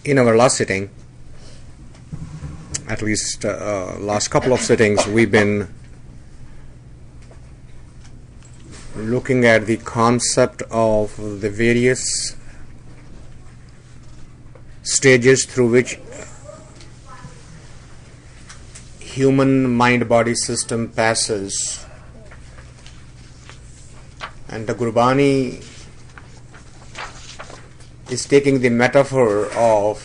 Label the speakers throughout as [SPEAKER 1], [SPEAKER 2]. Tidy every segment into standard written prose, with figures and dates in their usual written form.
[SPEAKER 1] In our last sitting, at least last couple of sittings, we've been looking at the concept of the various stages through which human mind-body system passes. And the Gurbani is taking the metaphor of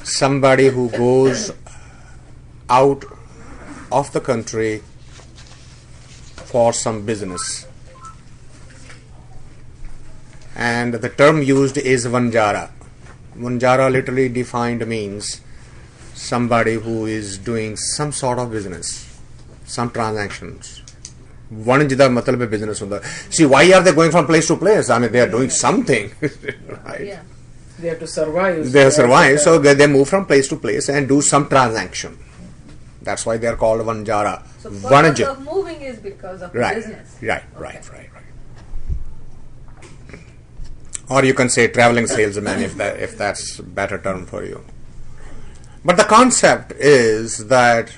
[SPEAKER 1] somebody who goes out of the country for some business. And the term used is vanjara. Vanjara literally defined means somebody who is doing some sort of business, some transactions. Vanj da matlab hai business hunda. See, why are they going from place to place? I mean, they are doing something, right?
[SPEAKER 2] Yeah. They have to survive.
[SPEAKER 1] They survive, so they move from place to place and do some transaction. That's why they are called vanjara.
[SPEAKER 2] So purpose of moving is because of business.
[SPEAKER 1] Right. Or you can say traveling salesman if that's a better term for you. But the concept is that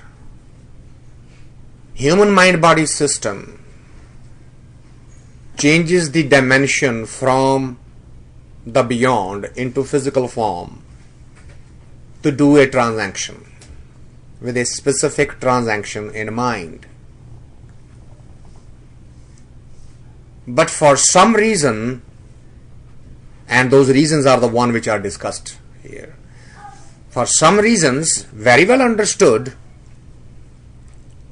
[SPEAKER 1] human mind-body system changes the dimension from the beyond into physical form to do a transaction with a specific transaction in mind. But for some reason, and those reasons are the one which are discussed here, for some reasons very well understood,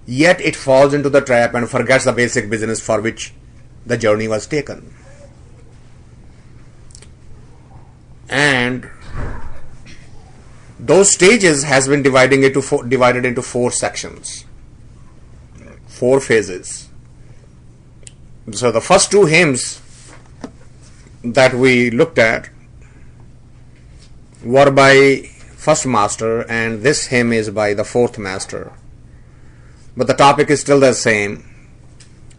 [SPEAKER 1] yet it falls into the trap and forgets the basic business for which the journey was taken. And those stages has been divided into four sections, 4 phases. So the first 2 hymns that we looked at were by first master, and this hymn is by the 4th master. But the topic is still the same,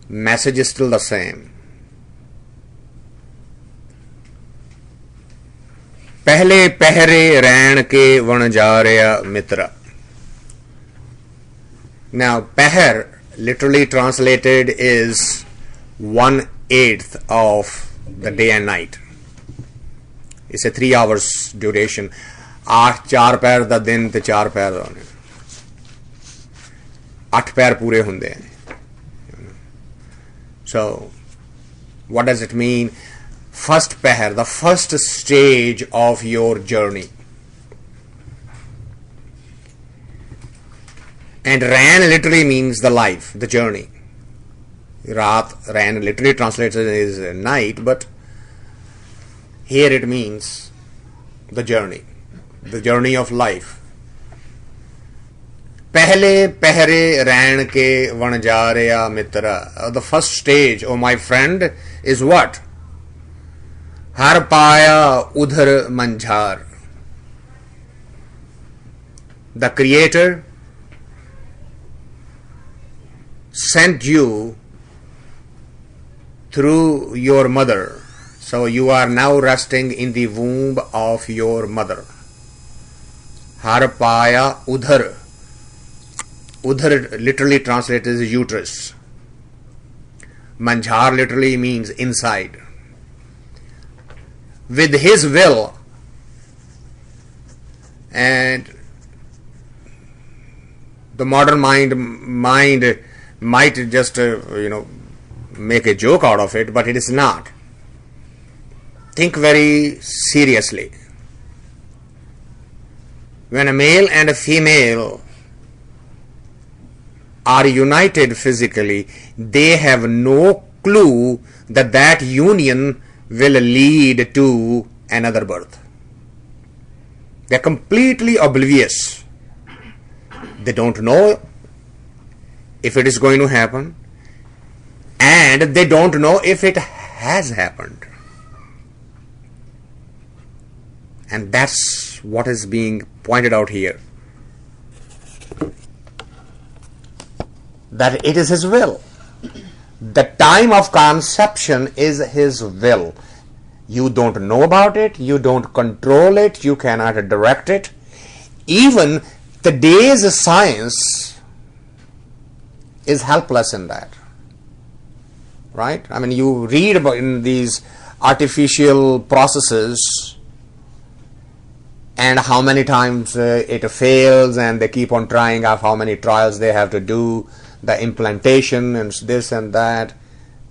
[SPEAKER 1] message is still the same. पहले पहरे रैन के वणजार्या mitra. Now, Pehr literally translated is 1/8 of the day and night. It's a 3 hours duration. 4 पैर दा दिन ते 4 पैर होने, 8 पैर पूरे हुंदे हैं. So, what does it mean? First Pehr, the first stage of your journey. And Ran literally means the life, the journey. Raat, Ran literally translates as night, but here it means the journey of life. Pehle pehre ran ke vanjarya mitra. The first stage, oh my friend, is what? Har paya udhar manjhar. The Creator sent you through your mother. So you are now resting in the womb of your mother. Har paya udhar. Udhar literally translated as uterus. Manjhar literally means inside. With his will, and the modern mind might just make a joke out of it, but it is not. Think very seriously. When a male and a female are united physically, they have no clue that union will lead to another birth. They are completely oblivious. They don't know if it is going to happen, and they don't know if it has happened. And that's what is being pointed out here. That it is His will. The time of conception is His will. You don't know about it, you don't control it, you cannot direct it. Even today's science is helpless in that. Right? I mean, you read about in these artificial processes and how many times it fails, and they keep on trying out how many trials they have to do, the implantation and this and that,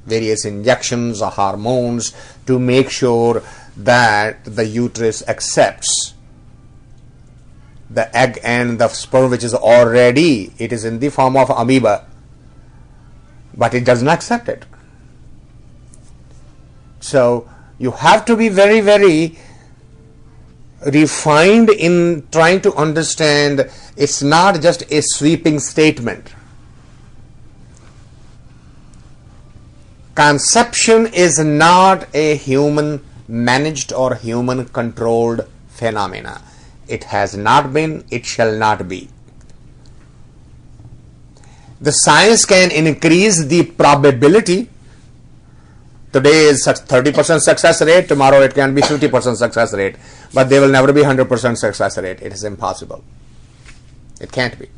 [SPEAKER 1] various injections of hormones to make sure that the uterus accepts the egg and the sperm, which is already, it is in the form of amoeba, but it doesn't accept it. So you have to be very, very refined in trying to understand it's not just a sweeping statement. Conception is not a human managed or human controlled phenomena. It has not been, it shall not be. The science can increase the probability. Today is 30% success rate, tomorrow it can be 50% success rate, but there will never be 100% success rate. It is impossible. It can't be.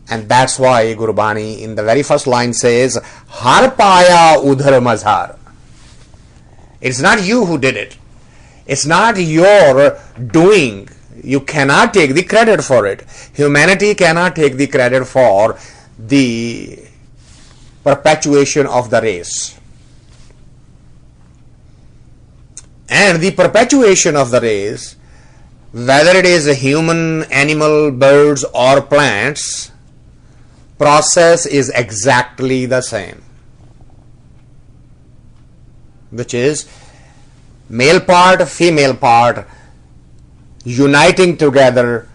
[SPEAKER 1] And that's why Gurbani in the very first line says, Har paya udhar mazhar. It's not you who did it. It's not your doing. You cannot take the credit for it. Humanity cannot take the credit for the perpetuation of the race. And the perpetuation of the race, whether it is a human, animal, birds or plants, process is exactly the same, which is male part, female part uniting together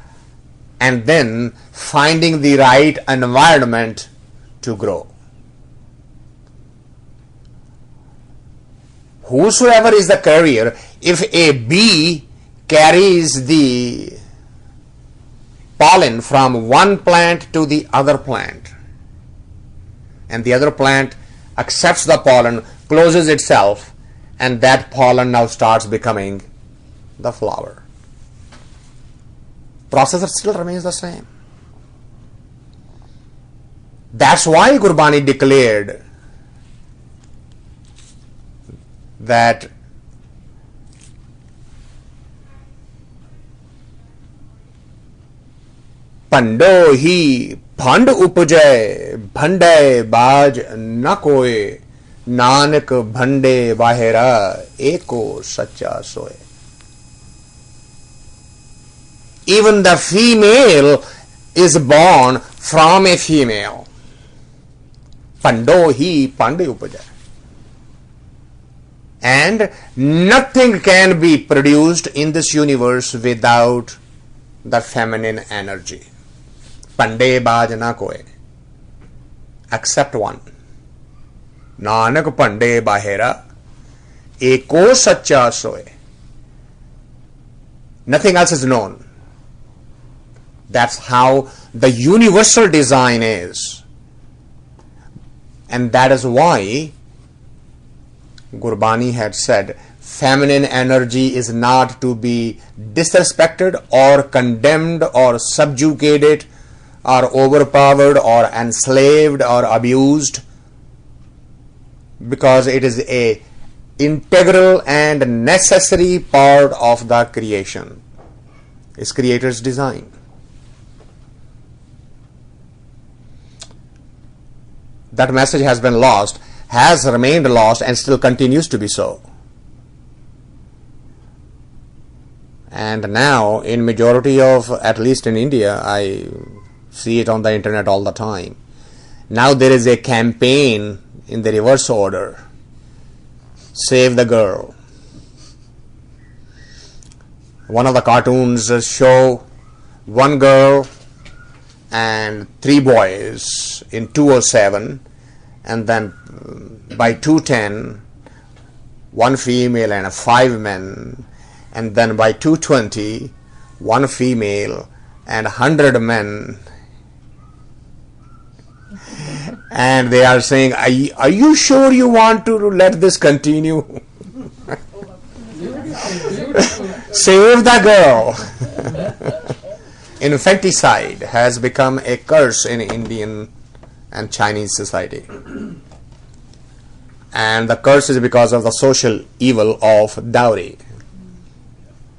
[SPEAKER 1] and then finding the right environment to grow. Whosoever is the carrier, if a bee carries the pollen from one plant to the other plant, and the other plant accepts the pollen, closes itself, and that pollen now starts becoming the flower. Process still remains the same. That's why Gurbani declared that Pando hi phand upajay bhandai baj na koe nanak bhande bahera eko sacha soe. Even the female is born from a female. Pando hi phand upajay. And nothing can be produced in this universe without the feminine energy. Pande baj na koe, except one. Nanak pande bahera, eko sacha soe. Nothing else is known. That's how the universal design is. And that is why Gurbani had said, feminine energy is not to be disrespected or condemned or subjugated or overpowered or enslaved or abused, because it is a integral and necessary part of the creation. It's Creator's design. That message has been lost, has remained lost, and still continues to be so. And now, in majority of, at least in India, I see it on the internet all the time. Now there is a campaign in the reverse order. Save the girl. One of the cartoons show one girl and 3 boys in 207, and then by 210, 1 female and 5 men, and then by 220, 1 female and 100 men. And they are saying, are you sure you want to let this continue? Save the girl. Infanticide has become a curse in Indian and Chinese society. And the curse is because of the social evil of dowry.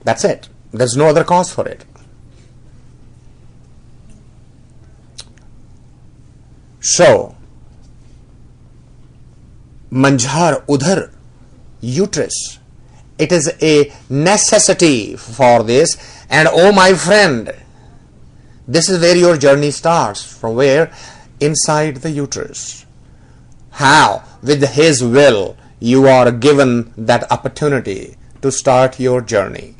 [SPEAKER 1] That's it. There's no other cause for it. So, manjar udhar, uterus, it is a necessity for this. And oh my friend, this is where your journey starts. From where? Inside the uterus. How? With His will, you are given that opportunity to start your journey.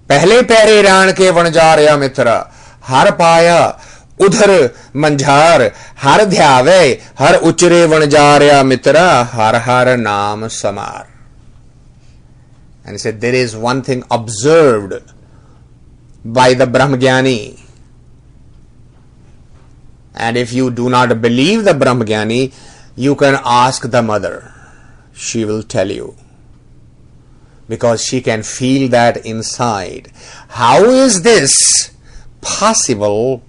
[SPEAKER 1] पहले पैरे रान के वणजार्या मित्र, हर पाया उधर मंझार, हर ध्यावे हर उचरे वणजार्या मित्र, हर हर नाम समार. And he said, there is one thing observed by the Brahmagyani. And if you do not believe the Brahmagyani, you can ask the mother. She will tell you. Because she can feel that inside. How is this possible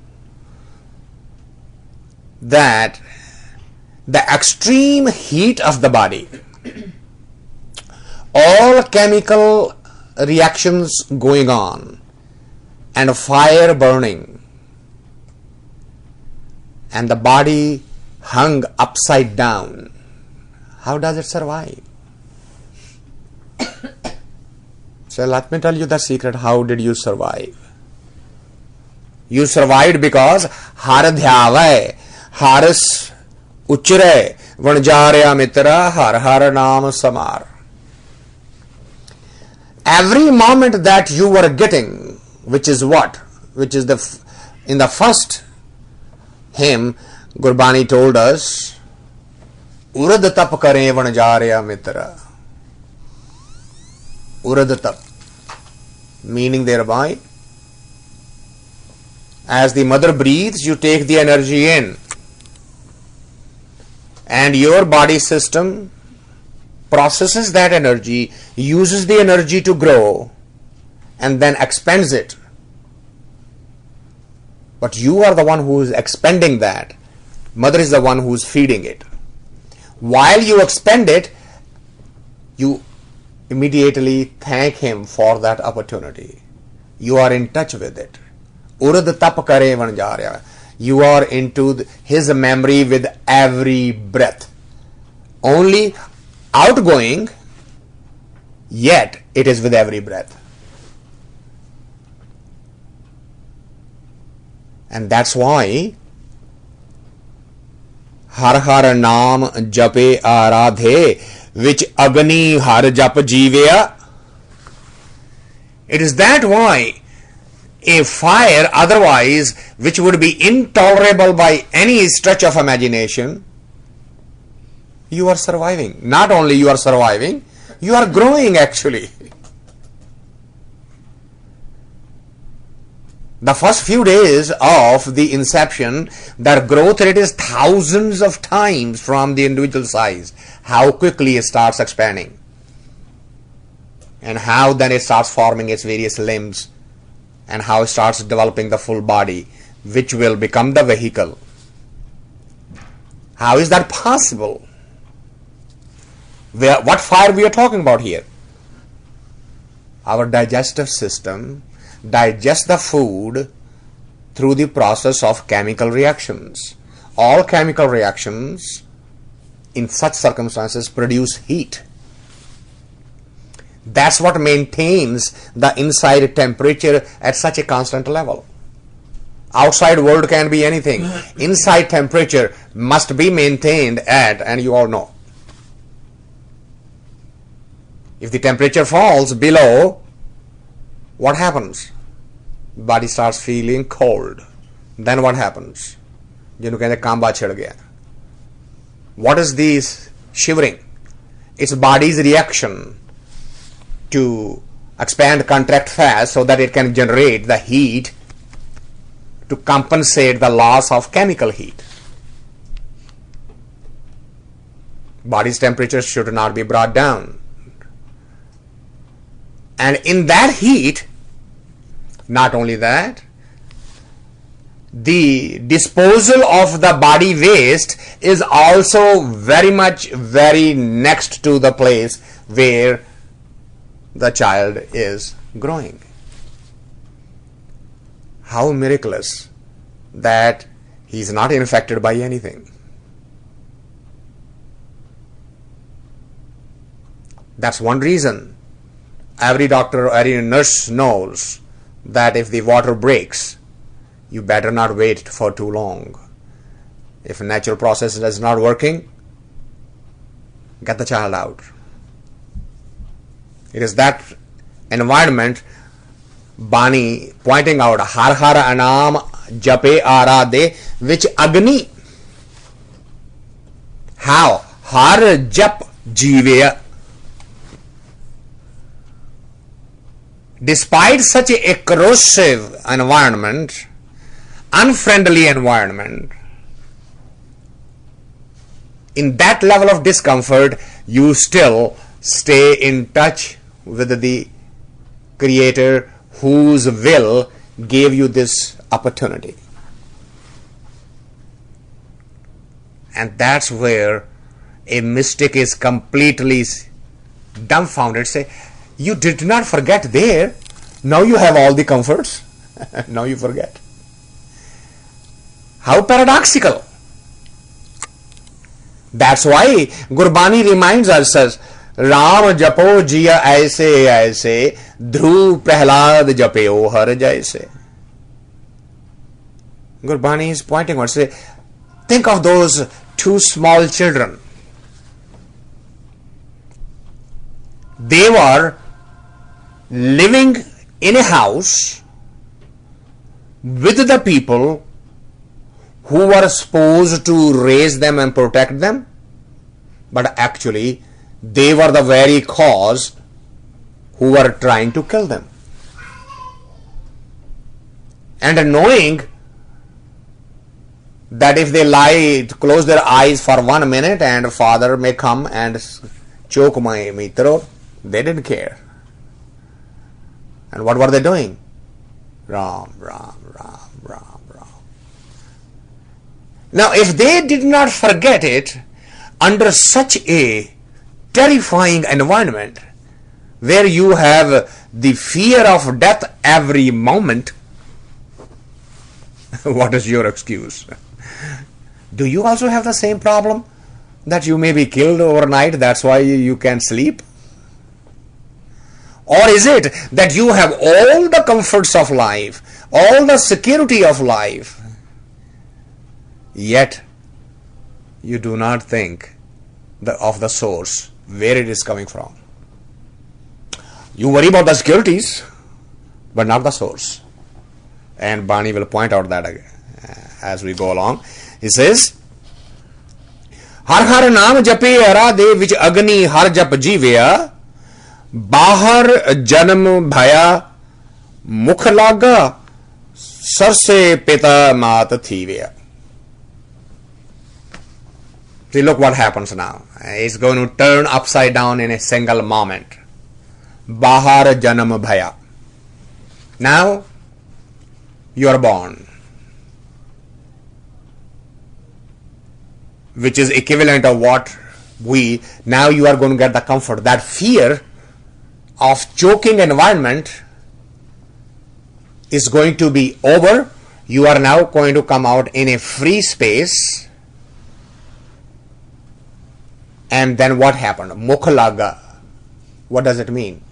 [SPEAKER 1] that the extreme heat of the body, all chemical reactions going on, and fire burning, and the body hung upside down, how does it survive? So let me tell you the secret. How did you survive? You survived because har dhyavai, haris uchre, vanjarya mitra, har har naam samar. Every moment that you were getting, which is what? Which is in the first hymn, Gurbani told us, Urad tap kare vanjarya mitra. Urad tap. Meaning thereby, as the mother breathes, you take the energy in, and your body system processes that energy, uses the energy to grow, and then expends it. But you are the one who is expending that. Mother is the one who is feeding it. While you expend it, you immediately thank Him for that opportunity. You are in touch with it. Urad tap kare vanjarya. You are into His memory with every breath. Only outgoing, yet it is with every breath. And that's why har har naam jape aradhe, which agni har jap jiveya. It is that why a fire otherwise, which would be intolerable by any stretch of imagination, you are surviving. Not only you are surviving, you are growing actually. The first few days of the inception, their growth rate is thousands of times from the individual size. How quickly it starts expanding. And how then it starts forming its various limbs. And how it starts developing the full body, which will become the vehicle. How is that possible? What fire we are talking about here? Our digestive system digests the food through the process of chemical reactions. All chemical reactions in such circumstances produce heat. That's what maintains the inside temperature at such a constant level. Outside world can be anything. Inside temperature must be maintained at, and you all know, if the temperature falls below, what happens? Body starts feeling cold. Then what happens? What is this shivering? It's body's reaction to expand, contract fast so that it can generate the heat to compensate the loss of chemical heat. Body's temperature should not be brought down. And in that heat, not only that, the disposal of the body waste is also very next to the place where the child is growing. How miraculous that he is not infected by anything. That's one reason every doctor or every nurse knows that if the water breaks, you better not wait for too long. If a natural process is not working, get the child out. It is that environment Bani pointing out, har har anam jape arade, which Agni. How? Har jap jiveya. Despite such a corrosive environment, unfriendly environment, in that level of discomfort, you still stay in touch with the Creator whose will gave you this opportunity. And that's where a mystic is completely dumbfounded. Say, you did not forget there. Now you have all the comforts. Now you forget. How paradoxical. That's why Gurbani reminds us, says, Ram japo jiya aise aise, dhruv prahlad japeo har jaise. Gurbani is pointing out, say, think of those two small children. They were living in a house with the people who were supposed to raise them and protect them, but actually they were the very cause who were trying to kill them. And knowing that if they close their eyes for 1 minute and father may come and choke my throat, they didn't care. And what were they doing? Ram, Ram, Ram, Ram, Ram. Now, if they did not forget it under such a terrifying environment where you have the fear of death every moment, what is your excuse? Do you also have the same problem that you may be killed overnight, that's why you can't sleep? Or is it that you have all the comforts of life, all the security of life, yet you do not think of the source, where it is coming from? You worry about the securities, but not the source. And Bani will point out that as we go along. He says, Har har naam jape ara de vich agni har jap jiveya, bahar janam bhaya mukh laga sar se pita mat thiveya. See, look what happens now. It's going to turn upside down in a single moment. Bahar janam bhaya. Now you are born, which is equivalent of what now you are going to get the comfort. That fear of choking environment is going to be over. You are now going to come out in a free space. And then what happened? Mukhalaga. What does it mean?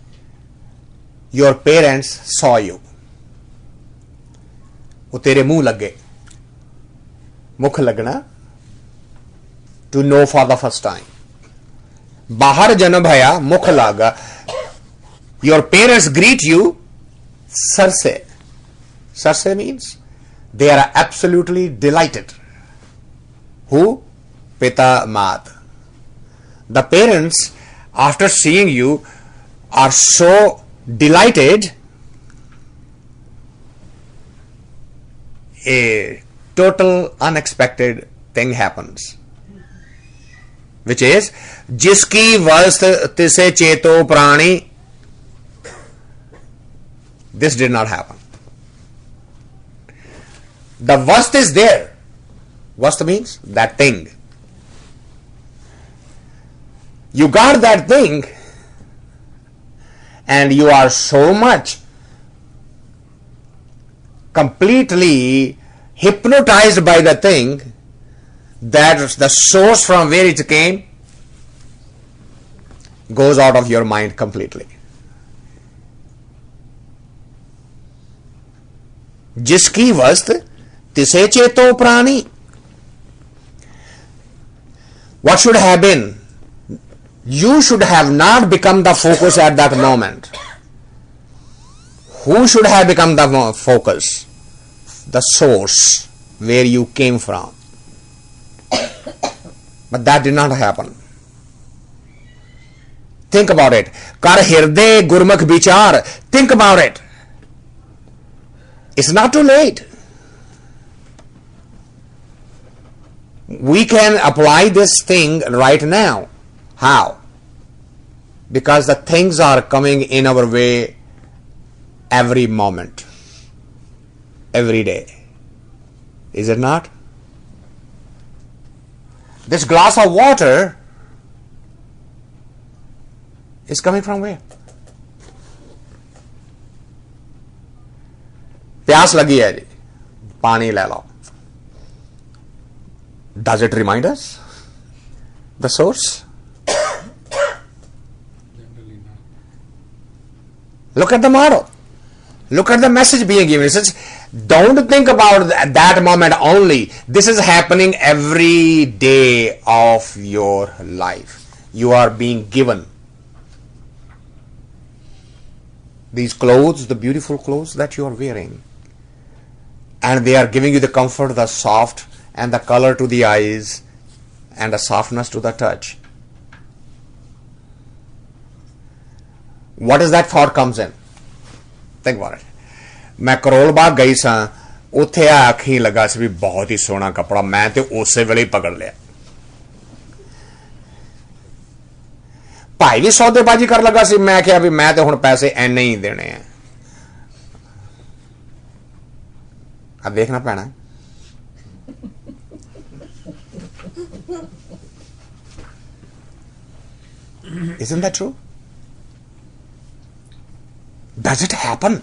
[SPEAKER 1] Your parents saw you. वो तेरे मुंह लगे. मुख लगना. To know for the first time. Bahar jana bhaya mukh laga. Your parents greet you sarse. Sarse means they are absolutely delighted. Who? Pita mat. The parents, after seeing you, are so delighted, a total unexpected thing happens. which is jiski vast tise cheto prani. This did not happen. The vast is there. Vast means that thing. You got that thing, and you are so much completely hypnotized by the thing that the source from where it came goes out of your mind completely. Jiski vast tise cheto prani. What should have been? You should have not become the focus at that moment. Who should have become the focus? The source where you came from. But that did not happen. Think about it. Kar hirde gurmukh vichar. Think about it. It's not too late. We can apply this thing right now. How? Because the things are coming in our way every moment, every day. Is it not? This glass of water is coming from where? प्यास लगी है जी, पानी ले लो. Does it remind us the source? Look at the model. Look at the message being given. It says, don't think about that moment only. This is happening every day of your life. You are being given these clothes, the beautiful clothes that you are wearing. And they are giving you the comfort, the soft, and the color to the eyes, and the softness to the touch. What is that thought comes in? Think about it. मैं करोल बाग गई सा, उत्थे आखी लगा सी भी बहुत ही सोहना कपड़ा, मैं ते उसे वेले ही पकड़ लिया. भाई भी सौदेबाजी कर लगा सी, मैं क्या भी मैं ते हुण पैसे ऐने ही देने हैं. अब देखना पैना है. Isn't that true? Does it happen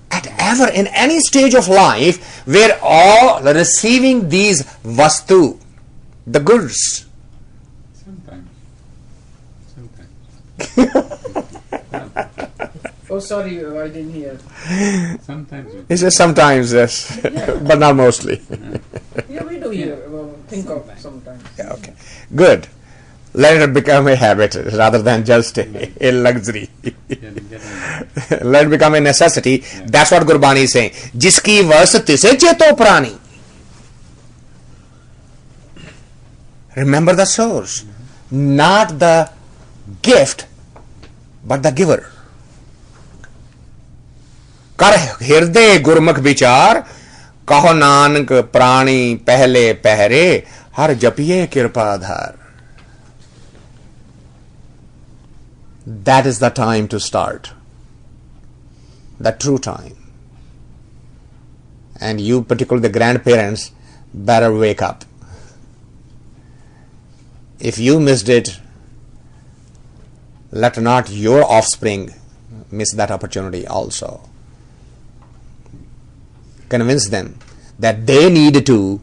[SPEAKER 1] at ever in any stage of life where all receiving these vastu, the goods?
[SPEAKER 3] Sometimes.
[SPEAKER 2] Oh, sorry, I didn't hear.
[SPEAKER 3] Sometimes.
[SPEAKER 1] He says sometimes, yes, but not mostly.
[SPEAKER 2] Yeah, we do hear. Think of sometimes.
[SPEAKER 1] Yeah, okay, good. Let it become a habit rather than just a luxury. Let it become a necessity. That's what Gurbani is saying. Jiski vas tise cheto prani. Remember the source, not the gift, but the giver. Kar hirde gurmukh vichar, kaho nanak prani pehle pehre, har japiye kirpa adhar. That is the time to start. The true time. And you, particularly the grandparents, better wake up. If you missed it, let not your offspring miss that opportunity also. Convince them that they need to.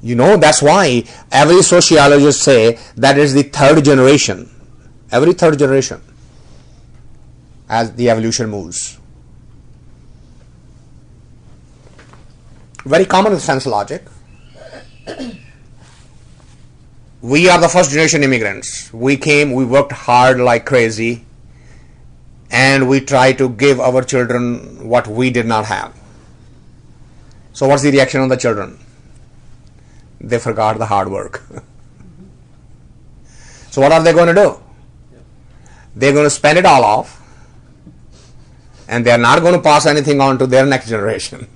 [SPEAKER 1] You know, that's why every sociologist say that is the third generation. Every third generation as the evolution moves. Very common sense logic. We are the first generation immigrants. We came, we worked hard like crazy, and we try to give our children what we did not have. So what's the reaction of the children? They forgot the hard work. So what are they going to do? They're going to spend it all off, and they are not going to pass anything on to their next generation.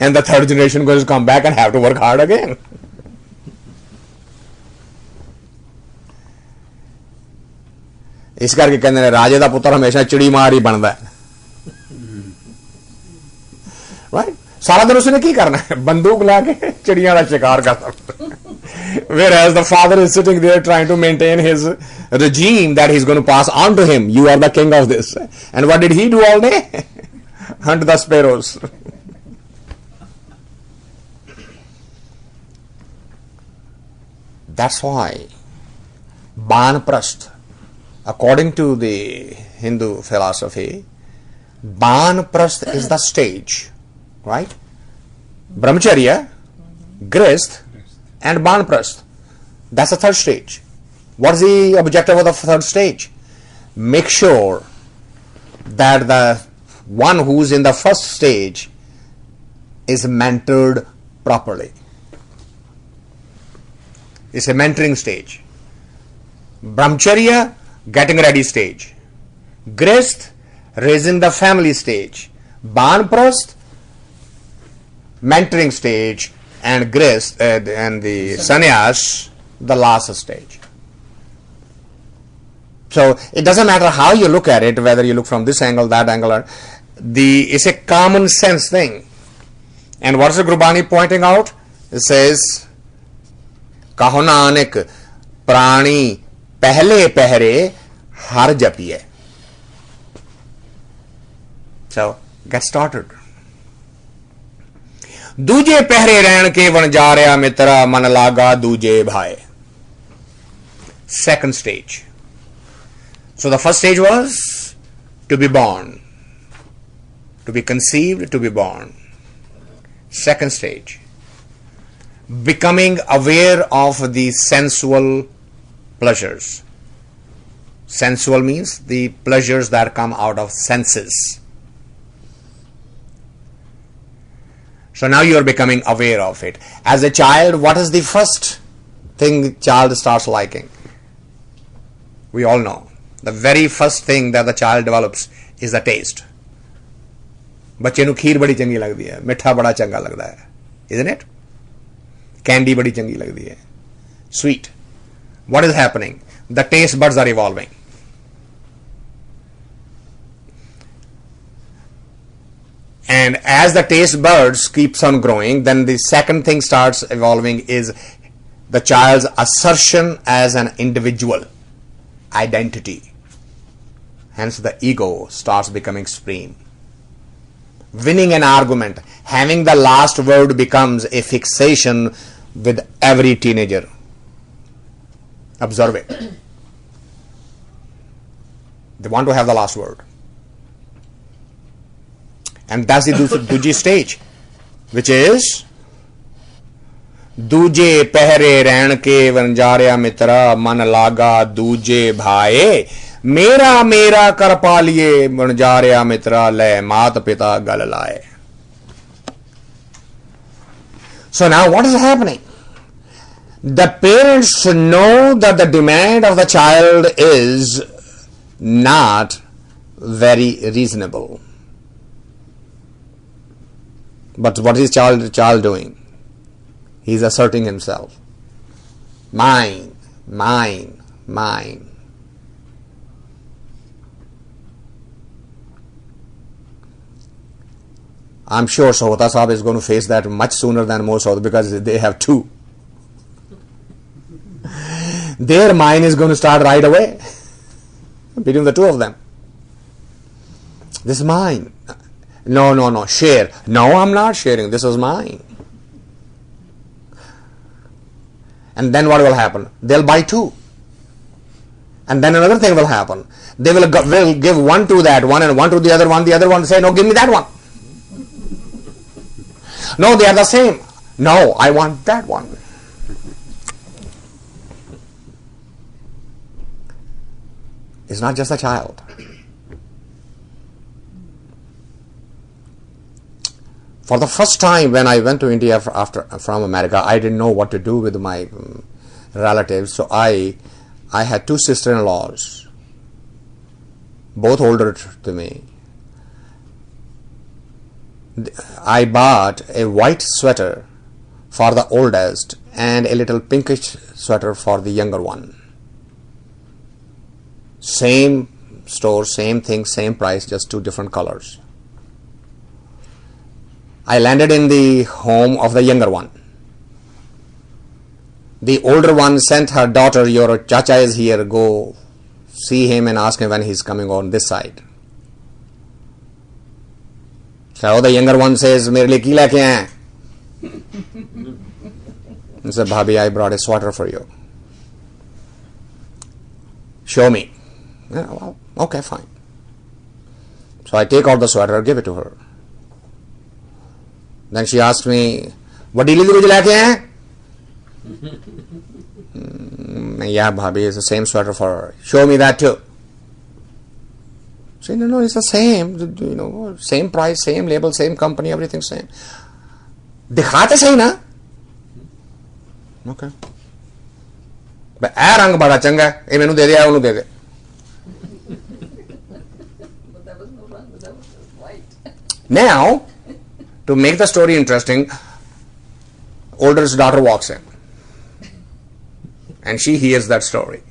[SPEAKER 1] And the third generation going to come back and have to work hard again. ਇਸ ਕਰਕੇ ਕਹਿੰਦੇ ਨੇ ਰਾਜੇ ਦਾ ਪੁੱਤਰ ਹਮੇਸ਼ਾ ਚਿੜੀ ਮਾਰ ਹੀ ਬਣਦਾ ਹੈ, ਰਾਈਟ। ਸਾਰਾ ਦਿਨ ਉਸਨੇ ਕੀ ਕਰਨਾ ਹੈ, ਬੰਦੂਕ ਲਾ ਕੇ ਚਿੜੀਆਂ ਦਾ ਸ਼ਿਕਾਰ ਕਰਦਾ। Whereas the father is sitting there trying to maintain his regime that he's going to pass on to him. You are the king of this. And what did he do all day? Hunt the sparrows. That's why Banprasth, according to the Hindu philosophy, Banprasth is the stage, right? Brahmacharya, Grist, and Banprasth. That's the third stage. What is the objective of the third stage? Make sure that the one who's in the first stage is mentored properly. It's a mentoring stage. Brahmacharya, getting ready stage. Grist, raising the family stage. Banprasth, mentoring stage. And Grist and the sannyas, the last stage. So it doesn't matter how you look at it, whether you look from this angle, that angle, it's a common sense thing. And what is the Gurbani pointing out? It says, Kaho Nanak prani pehle pehre har japiye. So get started. दूजे पहरे रहन के one जा रहा मित्रा मन लागा दूजे भाई. Second stage. So the first stage was to be born, to be conceived, to be born. Second stage, becoming aware of the sensual pleasures. Sensual means the pleasures that come out of senses. So now you are becoming aware of it. As a child, what is the first thing the child starts liking? We all know. The very first thing that the child develops is the taste. बच्चे ਨੂੰ खीर बड़ी चंगी लगती है, मिठा बड़ा चंगा लगता है, isn't it? Candy बड़ी चंगी लगती है, sweet. What is happening? The taste buds are evolving. And as the taste buds keeps on growing, then the second thing starts evolving is the child's assertion as an individual identity. Hence the ego starts becoming supreme. Winning an argument, having the last word becomes a fixation with every teenager. Observe it. They want to have the last word. And that's the Duji stage, which is दूजे पहरे रहन के वंजार्या मित्रा मन लागा दूजे भाए मेरा मेरा कर पालिए वंजार्या मित्रा ले मात पिता गल लाए. So now what is happening? The parents know that the demand of the child is not very reasonable. But what is child doing? He is asserting himself. Mine, mine, mine. I'm sure Sahota Sahab is going to face that much sooner than most of them because they have two. Their mind is going to start right away between the two of them. This is mine. No, share. No, I'm not sharing. This is mine. And then what will happen? They'll buy two. And then another thing will happen. They will give one to that one and one to the other one. The other one say, no, give me that one. No, they are the same. No, I want that one. It's not just a child. For the first time when I went to India from America, I didn't know what to do with my relatives. So I had two sister-in-laws, both older to me. I bought a white sweater for the oldest and a little pinkish sweater for the younger one. Same store, same thing, same price, just two different colors. I landed in the home of the younger one. The older one sent her daughter, your chacha is here, go see him and ask him when he's coming on this side. So the younger one says, mere liye ki leke aaye? He said, Bhabhi, I brought a sweater for you. Show me. Yeah, well, okay, fine. So I take out the sweater, give it to her. Then she asked me, Vadi Lili kuch leke aaye? Yeah, Bhabhi, it's the same sweater for her. Show me that too. Say, no, it's the same. You know, same price, same label, same company, everything same. Dikhate sahi na? Okay. But a rang bada changa, ye mainu de de, unu de de.
[SPEAKER 4] But that was no rang, that was white.
[SPEAKER 1] Now, to make the story interesting, older's daughter walks in. And she hears that story.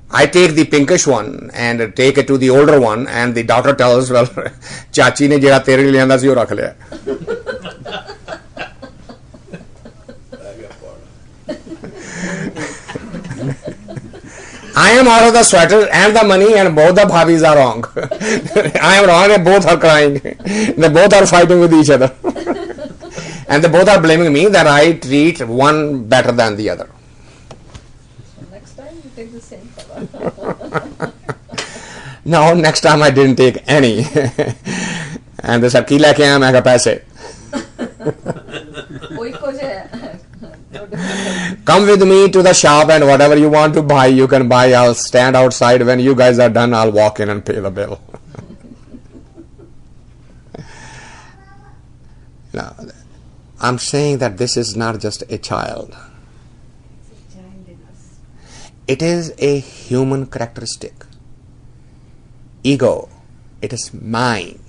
[SPEAKER 1] I take the pinkish one and take it to the older one, and the daughter tells, well, Chachi ne jehda tere liye aanda si oh rakh liya. I am out of the sweater and the money, and both the bhabis are wrong. I am wrong and both are crying. They both are fighting with each other. And they both are blaming me that I treat one better than the other.
[SPEAKER 4] Next time you take the same color.
[SPEAKER 1] No, next time I didn't take any. And they said, ki leke aaya? Main kaha, paise. Come with me to the shop and whatever you want to buy, you can buy. I'll stand outside. When you guys are done, I'll walk in and pay the bill. No, I'm saying that this is not just a child. It is a human characteristic. Ego. It is mine.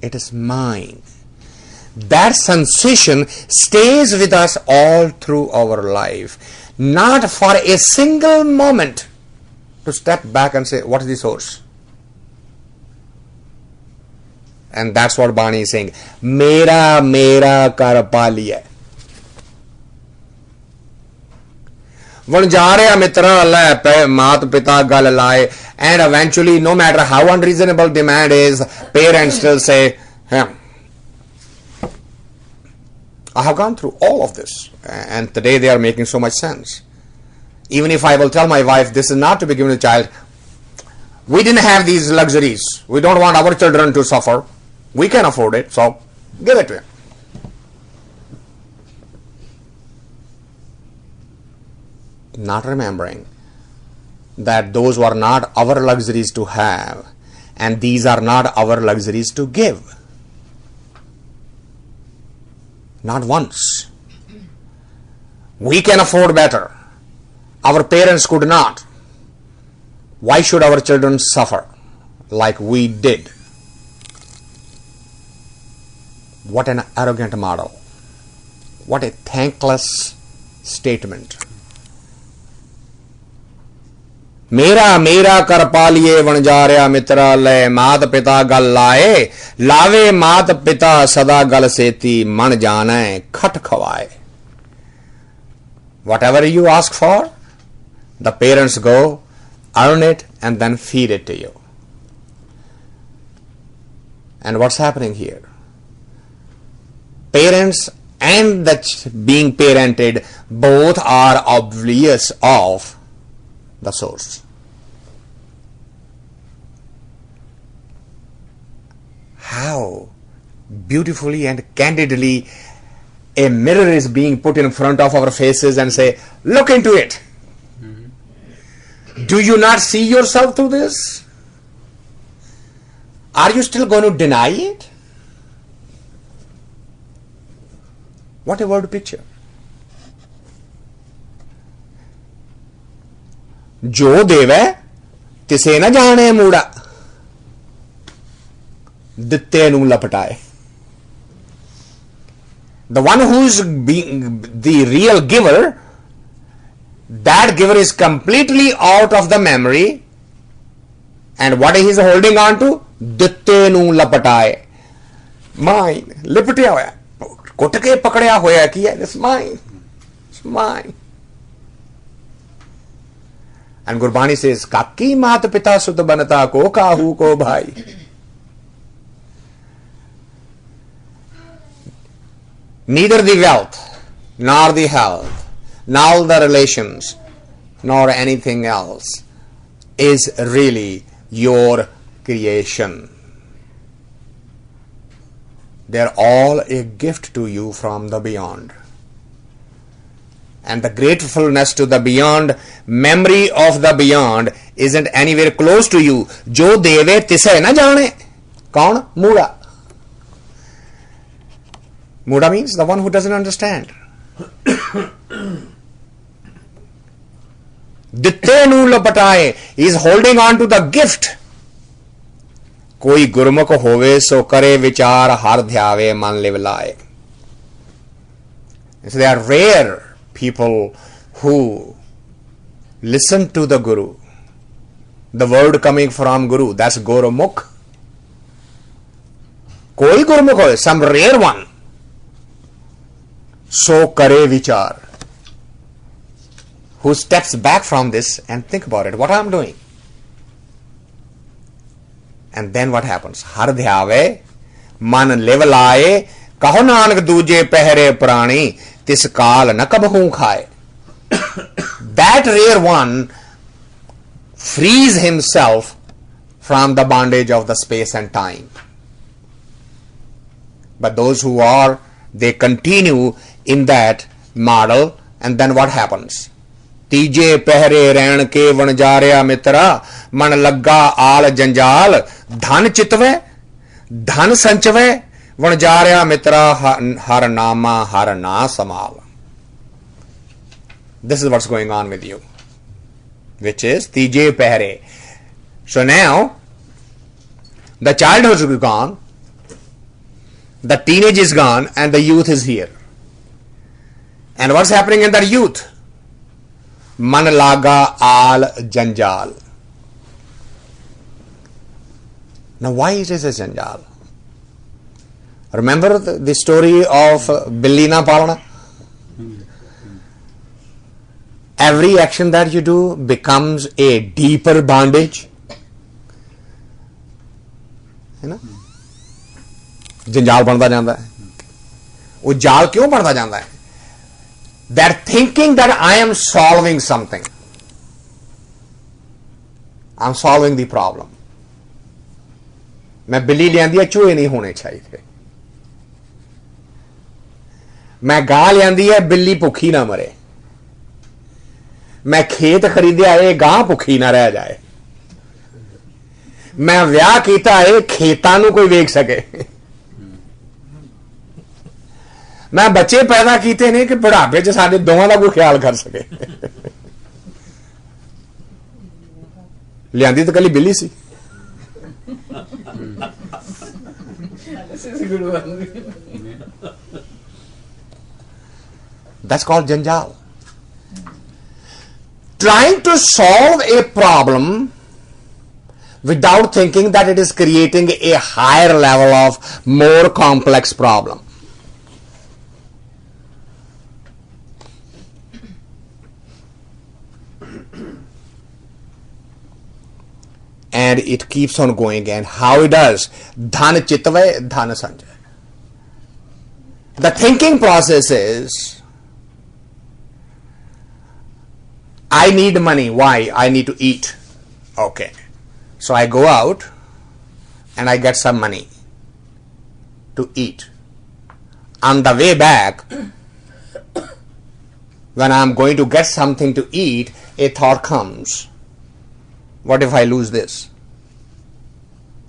[SPEAKER 1] It is mine. That sensation stays with us all through our life. Not for a single moment to step back and say, what is the source? And that's what Bani is saying. Mera kar paliye. Vanjare mitra le mat pita gal laye. And eventually, no matter how unreasonable demand is, parents still say, I have gone through all of this, and today they are making so much sense. Even if I will tell my wife, this is not to be given to the child, we didn't have these luxuries. We don't want our children to suffer. We can afford it, so give it to him. Not remembering that those were not our luxuries to have, and these are not our luxuries to give. Not once. We can afford better. Our parents could not. Why should our children suffer like we did? What an arrogant model. What a thankless statement. मेरा कर पालिए वणजार्या मित्रा ले मात पिता गल लाए लावे मात पिता सदा गल सेती मन जाने खट खवाए. Whatever you ask for, the parents go, earn it, and then feed it to you. And what's happening here? Parents and the being parented both are oblivious of the source. How beautifully and candidly a mirror is being put in front of our faces and say, look into it. Do you not see yourself through this? Are you still going to deny it? What a word picture. जो देवे तिसे न जाने मूड़ा. ਦਿੱਤੇ ਨੂੰ ਲਪਟਾਏ. The one who's being the real giver, that giver is completely out of the memory, and what he is holding on to? ਦਿੱਤੇ ਨੂੰ ਲਪਟਾਏ. Mine, ਲਿਪਟਿਆ ਹੋਇਆ, ਕੁੱਟ ਕੇ ਪਕੜਿਆ ਹੋਇਆ ਕੀ ਹੈ? It's mine, it's mine. And Gurbani says, ਕਾਕੀ ਮਾਤ ਪਿਤਾ ਸੁਤ ਬਨਤਾ ਕੋ ਕਾਹੂ ਕੋ ਭਾਈ. Neither the wealth, nor the health, nor the relations, nor anything else is really your creation. They're all a gift to you from the beyond. And the gratefulness to the beyond, memory of the beyond isn't anywhere close to you. Jo deve tise na jane. Kaun? Muda. Muda means the one who doesn't understand. Ditte nu lapataye. He is holding on to the gift. Koi gurmukh hove so kare vichar har dhyave man liv laye. So they are rare people who listen to the Guru. The word coming from Guru, that's Gurmukh. Koi Gurmukh hoye, some rare one. So kare vichar, who steps back from this and think about it, what I am doing. And then what happens? Har dhyave, man liv laye, kaho nanak duje pehre prani, tis kaal na kabhu khaye. That rare one frees himself from the bondage of the space and time. But those who are, they continue in that model, and then what happens? Tije pehre rehn ke vanjarya mitra, man lagga aal janjal, dhan chitve, dhan sanchve, vanjarya mitra har nama har na samal. This is what's going on with you, which is Tije Pehrey. So now, the childhood is gone, the teenage is gone, and the youth is here. And what's happening in the youth? Man laga al janjal. Now why is this a janjal? Remember the story of Billina Palana? Every action that you do becomes a deeper bondage. है ना? जंजाल बनता जाता है. वो जाल क्यों बनता जाता है? They're thinking that I am solving something. I'm solving the problem. मैं बिल्ली ले आंदी है, चूहे नहीं होने चाहिए. मैं गां ले आंदी है, बिल्ली भुखी ना मरे. मैं खेत खरीदया है, गां भुखी ना रह जाए. मैं विआह कीता है, खेतां नूं कोई वेख सके. मैं बच्चे पैदा कीते ने कि बुढ़ापे च साडे दोवां दा कोई ख्याल कर सके. लियांदी तो कली बिल्ली सी. That's called janjal. Trying to solve a problem without thinking that it is creating a higher level of more complex problem. And it keeps on going, and how it does? Dhan chitve, dhan sanjay. The thinking process is, I need money. Why? I need to eat. Okay. So I go out and I get some money to eat. On the way back, when I'm going to get something to eat, a thought comes. What if I lose this?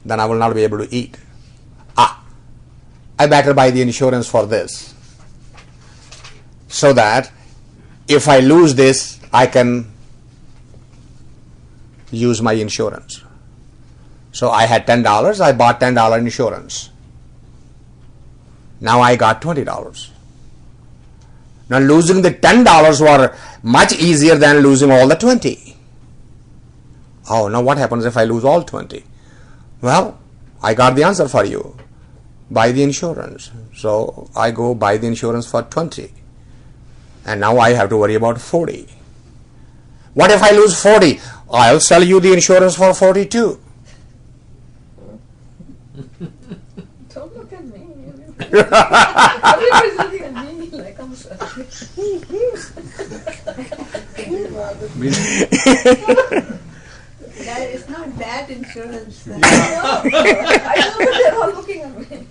[SPEAKER 1] Then I will not be able to eat. I better buy the insurance for this, so that if I lose this, I can use my insurance. So I had $10, I bought $10 insurance. Now I got $20. Now losing the $10 were much easier than losing all the 20. Oh, now what happens if I lose all 20? Well, I got the answer for you. Buy the insurance. So I go buy the insurance for 20. And now I have to worry about 40. What if I lose 40? I'll sell you the insurance for 42.
[SPEAKER 4] Don't look at me. Everybody's looking at me like I'm sorry. It's not that insurance. I know, but they're all looking at me.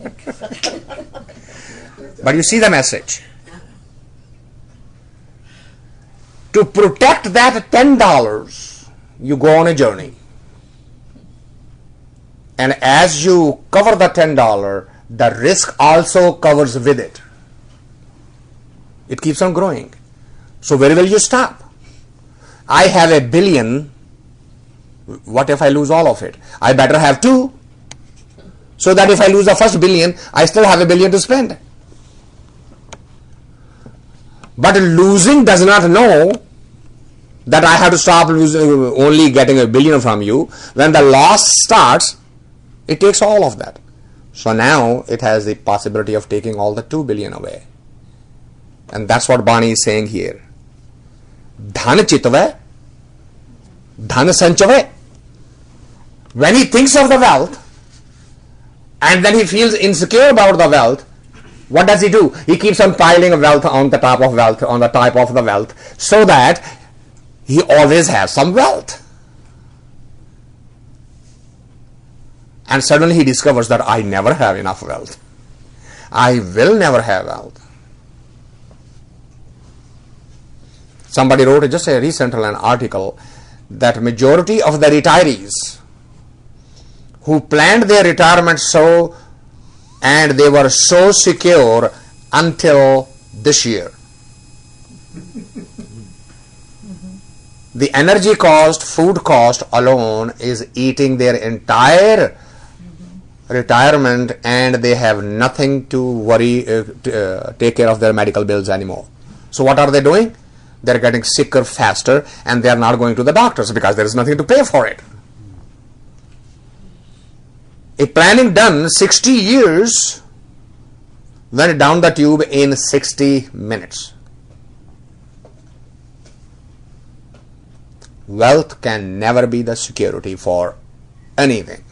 [SPEAKER 1] But you see the message. To protect that $10, you go on a journey. And as you cover the $10, the risk also covers with it. It keeps on growing. So where will you stop? I have $1 billion. What if I lose all of it? I better have 2. So that if I lose the first $1 billion, I still have $1 billion to spend. But losing does not know that I have to stop losing, only getting $1 billion from you. When the loss starts, it takes all of that. So now it has the possibility of taking all the $2 billion away. And that's what Bani is saying here. Dhan chitve, dhan sanchave. When he thinks of the wealth, and then he feels insecure about the wealth, what does he do? He keeps on piling wealth on the top of wealth, on the top of the wealth, so that he always has some wealth. And suddenly he discovers that I never have enough wealth. I will never have wealth. Somebody wrote just a recently an article that majority of the retirees who planned their retirement so and they were so secure until this year. The energy cost, food cost alone is eating their entire retirement, and they have nothing to worry, take care of their medical bills anymore. So what are they doing? They're getting sicker faster, and they are not going to the doctors because there is nothing to pay for it. A planning done 60 years went down the tube in 60 minutes. Wealth can never be the security for anything.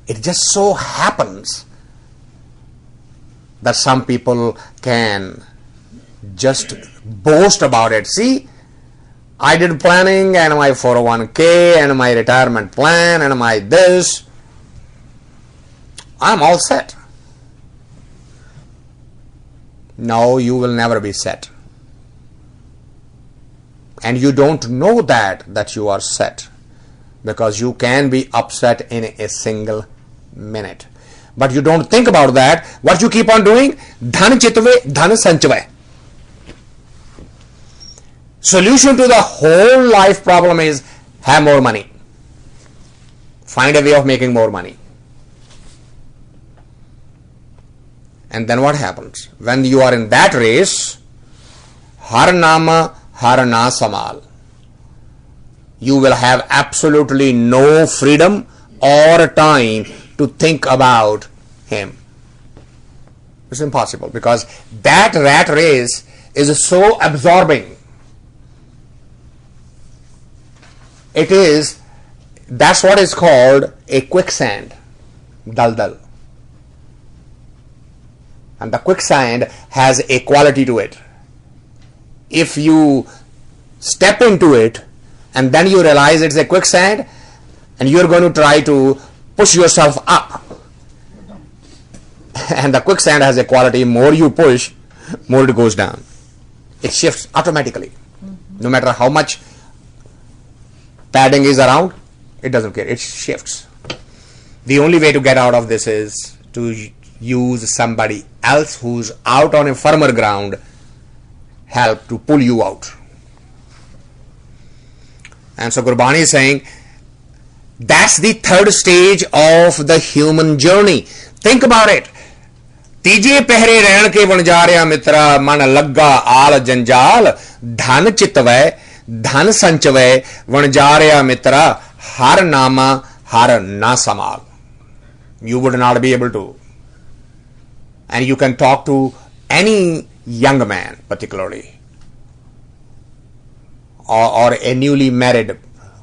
[SPEAKER 1] It just so happens that some people can just boast about it. See, I did planning and my 401k and my retirement plan and my this. I'm all set. No, you will never be set. And you don't know that you are set, because you can be upset in a single minute. But you don't think about that. What you keep on doing? Dhan chitve, dhan sanchave. Solution to the whole life problem is have more money. Find a way of making more money. And then what happens? When you are in that race, har nama har na samal. You will have absolutely no freedom or time to think about him. It's impossible, because that rat race is so absorbing. That's what is called a quicksand, dal. And the quicksand has a quality to it. If you step into it and then you realize it's a quicksand and you're going to try to push yourself up, and the quicksand has a quality, more you push, more it goes down. It shifts automatically. No matter how much padding is around, it doesn't care, it shifts. The only way to get out of this is to use somebody else who's out on a firmer ground, help to pull you out. And so Gurbani is saying That's the third stage of the human journey. Think about it. ਤੀਜੇ ਪਹਿਰੇ ਰਹਿਣ ਕੇ ਬਣ ਜਾ ਰਿਹਾ ਮਿੱਤਰਾ, ਮਨ ਲੱਗਾ ਆਲ ਜੰਜਾਲ, ਧਨ ਚਿਤਵੈ ਧਨ ਸੰਚਵੈ ਬਣ ਜਾ ਰਿਹਾ ਮਿੱਤਰਾ, ਹਰ ਨਾਮਾ ਹਰ ਨਾ small. You would not be able to. And you can talk to any young man particularly, or a newly married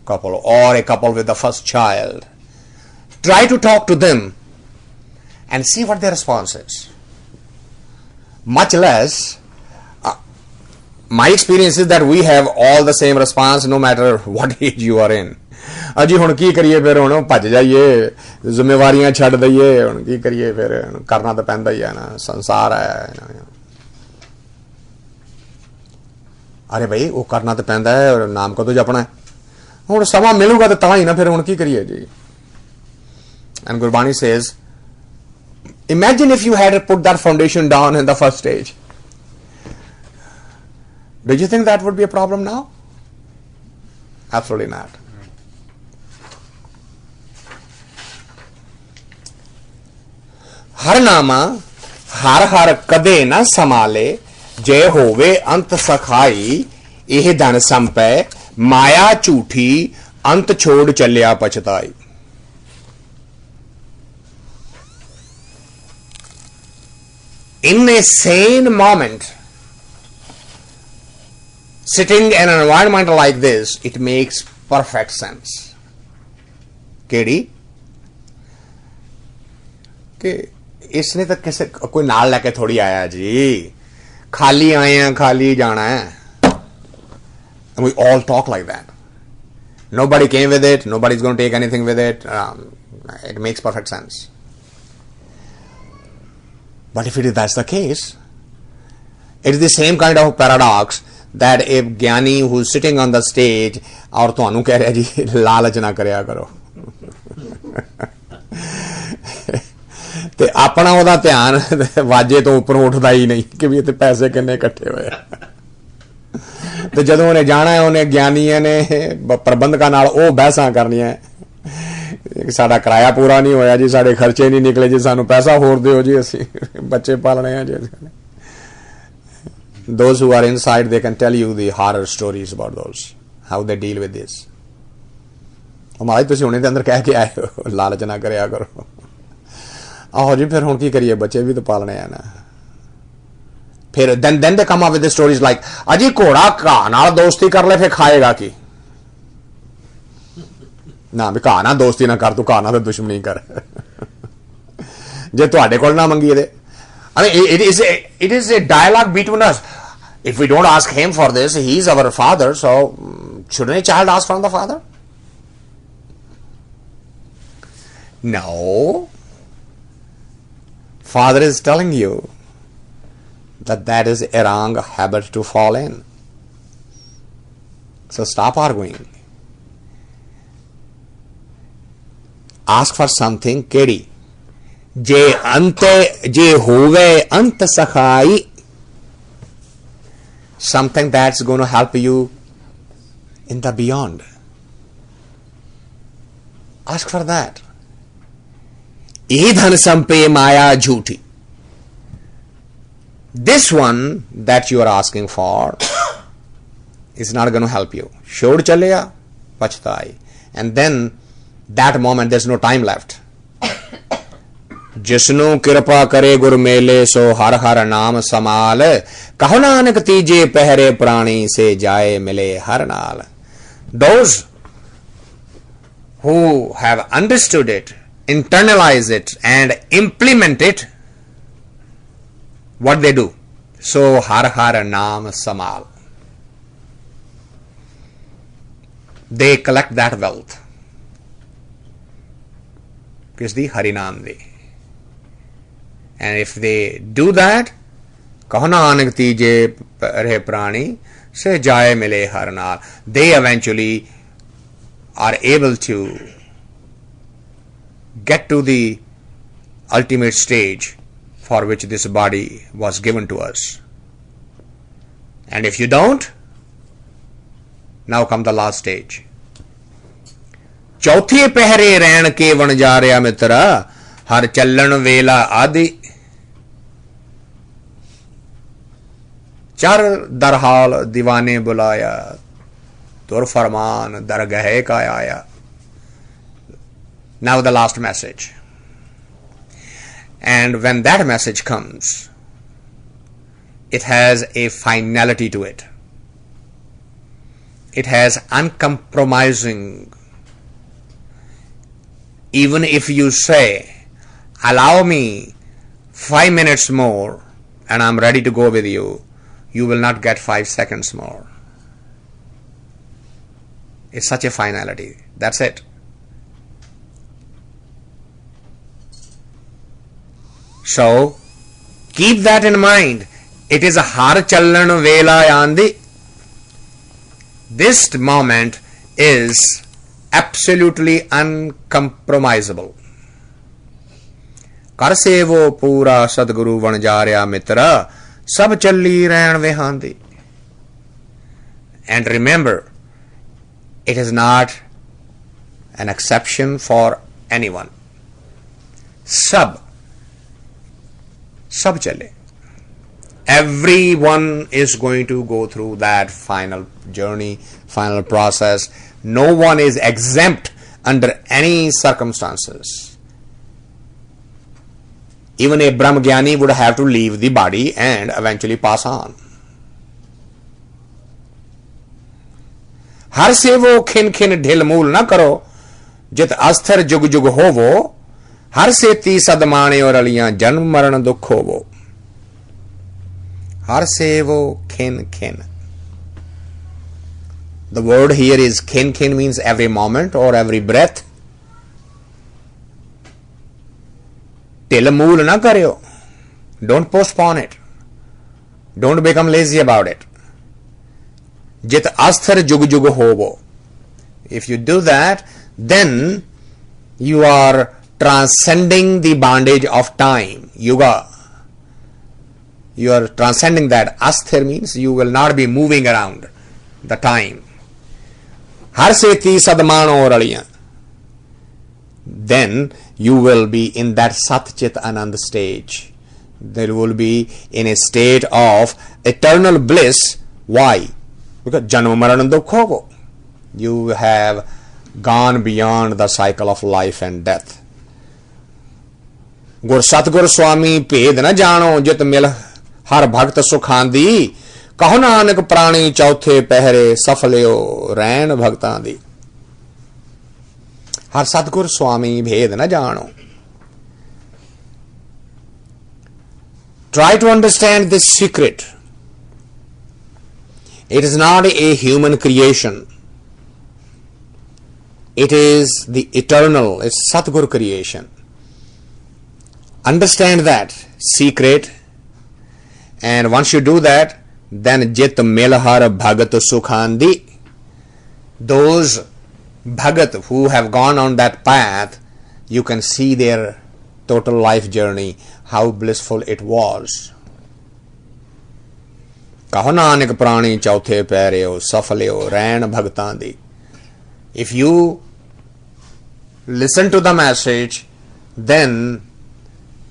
[SPEAKER 1] couple, or a couple with the first child. Try to talk to them and see what their response is. Much less, my experience is that we have all the same response no matter what age you are in. ਅਜੀ ਹੁਣ ਕੀ ਕਰੀਏ, ਫਿਰ ਹੁਣ ਭੱਜ ਜਾਈਏ, ਜ਼ਿੰਮੇਵਾਰੀਆਂ ਛੱਡ ਦਈਏ, ਹੁਣ ਕੀ ਕਰੀਏ, ਫਿਰ ਕਰਨਾ ਤਾਂ ਪੈਂਦਾ ਹੀ ਹੈ ਨਾ, ਸੰਸਾਰ ਹੈ. ਅਰੇ ਭਾਈ ਉਹ ਕਰਨਾ ਤਾਂ ਪੈਂਦਾ ਹੈ, ਨਾਮ ਕਦੋਂ ਜਪਣਾ ਹੈ, ਹੁਣ ਸਮਾਂ ਮਿਲੂਗਾ ਤਾਂ ਹੀ ਨਾ, ਫਿਰ ਹੁਣ ਕੀ ਕਰੀਏ ਜੀ. And Gurbani says, imagine if you had put that foundation down in the first stage. Do you think that would be a problem now? Absolutely not. हर नामा हर हर कदे न समाले, जय होवे अंत सखाई, यह धन संपै माया झूठी, अंत छोड़ चलिया पछताई. In a sane moment, sitting in an environment like this, it makes perfect sense. केड़ी कि इसने तो किसे कोई नाल लेके थोड़ी आया जी, खाली आए हैं खाली जाना है. And we all talk like that. Nobody came with it, nobody's going to take anything with it. It makes perfect sense. But if that's the case, it is the same kind of paradox that a Gyani who's sitting on the stage और ਤੁਹਾਨੂੰ ਕਹਿ ਰਿਹਾ ਜੀ ਲਾਲਚ ਨਾ ਕਰਿਆ ਕਰੋ, ਤੇ ਆਪਣਾ ਉਹਦਾ ਧਿਆਨ ਵਾਜੇ ਤੋਂ ਉੱਪਰ ਉੱਠਦਾ ਹੀ ਨਹੀਂ ਕਿ ਵੀ ਇੱਥੇ ਪੈਸੇ ਕਿੰਨੇ ਇਕੱਠੇ ਹੋਏ. ਤੇ ਜਦੋਂ ਉਹਨੇ ਜਾਣਾ ਹੈ, ਉਹਨੇ ਗਿਆਨੀਆਂ ਨੇ ਪ੍ਰਬੰਧਕਾਂ ਨਾਲ ਉਹ ਬਹਿਸਾਂ ਕਰਨੀਆਂ, ਸਾਡਾ ਕਿਰਾਇਆ ਪੂਰਾ ਨਹੀਂ ਹੋਇਆ ਜੀ, ਸਾਡੇ ਖਰਚੇ ਨਹੀਂ ਨਿਕਲੇ ਜੀ, ਸਾਨੂੰ ਪੈਸਾ ਹੋਰ ਦਿਓ ਜੀ, ਅਸੀਂ ਬੱਚੇ ਪਾਲਣੇ ਆ ਜੀ. Those who are inside, they can tell you the horror stories about those, how they deal with this. ਹਮਾਰੇ ਤੁਸੀਂ ਹੁਣੇ ਦੇ ਅੰਦਰ ਕਹਿ ਕੇ ਆਏ ਹੋ ਲਾਲਚ ਨਾ ਕਰਿਆ ਕਰੋ. ਆਹੋ ਜੀ ਫਿਰ ਹੁਣ ਕੀ ਕਰੀਏ, ਬੱਚੇ ਵੀ ਤਾਂ ਪਾਲਣੇ ਆ ਨਾ. ਫਿਰ then they come up with the stories like, ਅਜੀ ਘੋੜਾ ਘਾਹ ਨਾਲ ਦੋਸਤੀ ਕਰ ਲੈ ਫਿਰ ਖਾਏਗਾ ਕੀ. ਨਾ ਵੀ ਘਾਹ ਨਾਲ ਦੋਸਤੀ ਨਾ ਕਰ, ਤੂੰ ਘਾਹ ਨਾਲ ਤਾਂ ਦੁਸ਼ਮਣੀ ਕਰ. ਜੇ ਤੁਹਾਡੇ ਕੋਲ ਨਾ ਮੰਗੀਏ ਤੇ I mean, it is a dialogue between us. If we don't ask him for this, he is our father, so shouldn't a child ask from the father? No. Father is telling you that is a wrong habit to fall in. So stop arguing. Ask for something, kedi. J ante je hove ant sakhai, something that's going to help you in the beyond. Ask for that. Ye dhan sampe maya jhuti. This one that you are asking for is not going to help you. Shod chaleya pachtai. And then that moment there's no time left. जिसनु कृपा करे गुर मेले, सो हर हर नाम समाल, कहो नानक तीजे पहरे प्राणी, से जाए मिले हर नाल. Those who have understood it, internalize it and implement it, what they do? So har har naam samal. They collect that wealth. Kisdi Harinam de. And if they do that, kaho nanak tije rahe prani, se jaye mile har naal, they eventually are able to get to the ultimate stage for which this body was given to us. And if you don't, now come the last stage. चौथे पहरे रहन के वणजारिया मित्रा हर चलन वेला आदि चर दरहाल दीवाने बुलाया तुर फरमान दरगहे का आया. Now the last message. And when that message comes, it has a finality to it. It has uncompromising. Even if you say, allow me 5 minutes more and I'm ready to go with you, you will not get 5 seconds more. It's such a finality. That's it. So, keep that in mind. It is a har challan vela yandi. This moment is absolutely uncompromisable. कर से वो पूरा सदगुरु बन जा रहा मित्रा सब चली रहन विहांदी. And remember, it is not an exception for anyone. Sab chale. Everyone is going to go through that final journey, final process. No one is exempt under any circumstances. Even a Brahmajnani would have to leave the body and eventually pass on. हर से वो खिन खिन ढिल मूल न करो जित अस्थिर जुग जुग हो वो हर से ती सदमाने और अलियां जन्म मरण दुख हो वो हर से वो खिन खिन. The word here is khin khin means every moment or every breath. Till mool na karyo. Don't postpone it. Don't become lazy about it. Jit asthar jug jug hovo. If you do that, then you are transcending the bondage of time. Yuga. You are transcending that. Asthir means you will not be moving around the time. Har se ti sadman aur aliyan. Then you will be in that Sat Chit Anand stage. There will be in a state of eternal bliss. Why? Because Janma Maran Dukhovo. You have gone beyond the cycle of life and death. Gur Satgur Swami Ped na jano jit mil har bhakt sukhandi. कहो नानक प्राणी चौथे पहरे सफलियो रैन भक्तां दी. हर सतगुर स्वामी भेद न जानो. Try to understand this secret. It is not a human creation. It is the eternal, it's Satgur creation. Understand that secret, and once you do that, then jit milhar bhagat sukhandi. Those bhagat who have gone on that path, you can see their total life journey, how blissful it was. Kaho nanak prani chauthe paireo safaleo rain bhagtan di. If you listen to the message, then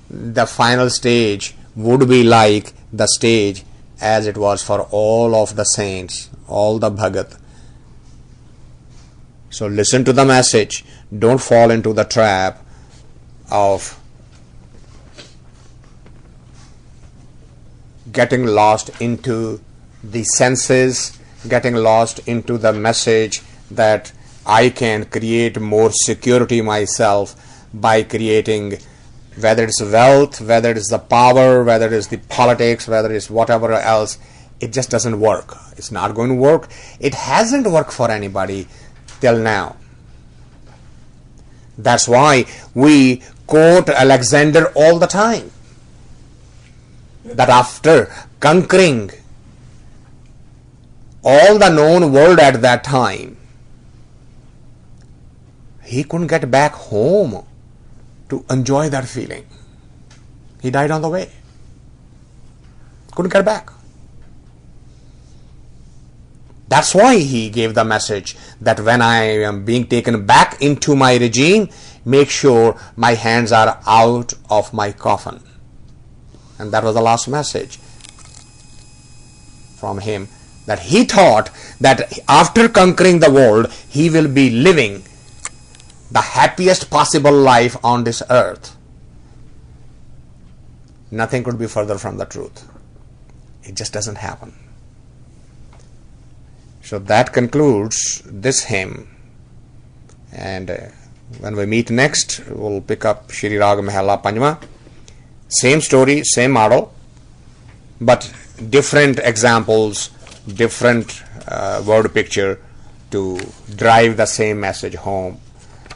[SPEAKER 1] the final stage would be like the stage as it was for all of the saints, all the bhagat. So listen to the message. Don't fall into the trap of getting lost into the senses, getting lost into the message that I can create more security myself by creating, whether it's wealth, whether it's the power, whether it's the politics, whether it's whatever else. It just doesn't work. It's not going to work. It hasn't worked for anybody till now. That's why we quote Alexander all the time. That after conquering all the known world at that time, he couldn't get back home to enjoy that feeling. He died on the way. Couldn't get back. That's why he gave the message that when I am being taken back into my regime, make sure my hands are out of my coffin. And that was the last message from him, that he thought that after conquering the world, he will be living the happiest possible life on this earth. Nothing could be further from the truth. It just doesn't happen. So that concludes this hymn. And when we meet next, we'll pick up Shri Rag Mahela Panjwa. Same story, same model, but different examples, different word picture to drive the same message home.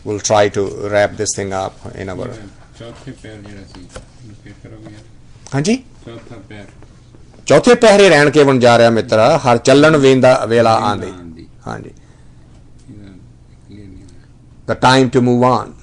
[SPEAKER 1] We'll try to wrap this thing up in our... ਹਾਂਜੀ ਚੌਥੇ ਪਹਿਰੇ ਰਹਿਣ ਕੇ ਬਣ ਜਾ ਰਿਹਾ ਮਿੱਤਰਾ, ਹਰ ਚੱਲਣ ਵੇਂਦਾ ਵੇਲਾ ਆਂਦੀ. ਹਾਂਜੀ, the time to move on.